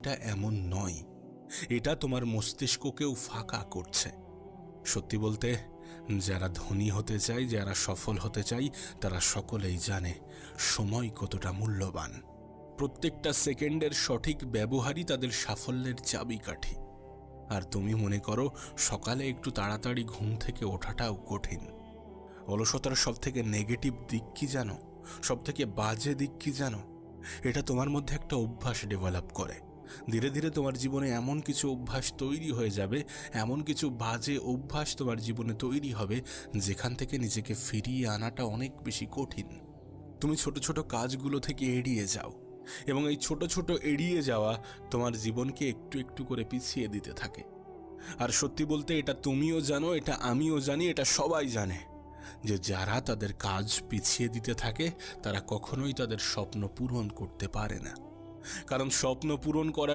এটা এমন নয়, এটা তোমার মস্তিষ্ককেও ফাঁকা করছে। সত্যি বলতে, যারা ধনী হতে চায়, যারা সফল হতে চায়, তারা সকলেই জানে সময় কতটা মূল্যবান। প্রত্যেকটা সেকেন্ডের সঠিক ব্যবহারই তাদের সাফল্যের চাবিকাঠি। আর তুমি মনে করো সকালে একটু তাড়াতাড়ি ঘুম থেকে ওঠাটাও কঠিন। অলসতার সব থেকে নেগেটিভ দিক কি জানো? সব থেকে বাজে দিক কি জানো? এটা তোমার মধ্যে একটা অভ্যাস ডেভেলপ করে। ধীরে ধীরে তোমার জীবনে এমন কিছু অভ্যাস তৈরি হয়ে যাবে, এমন কিছু বাজে অভ্যাস তোমার জীবনে তৈরি হবে, যেখান থেকে নিজেকে ফিরিয়ে আনাটা অনেক বেশি কঠিন। তুমি ছোট ছোট কাজগুলো থেকে এড়িয়ে যাও, এবং এই ছোট ছোট এড়িয়ে যাওয়া তোমার জীবনকে একটু একটু করে পিছিয়ে দিতে থাকে। আর সত্যি বলতে, এটা তুমিও জানো, এটা আমিও জানি, এটা সবাই জানে যে যারা তাদের কাজ পিছিয়ে দিতে থাকে তারা কখনোই তাদের স্বপ্ন পূরণ করতে পারে না। কারণ স্বপ্ন পূরণ করা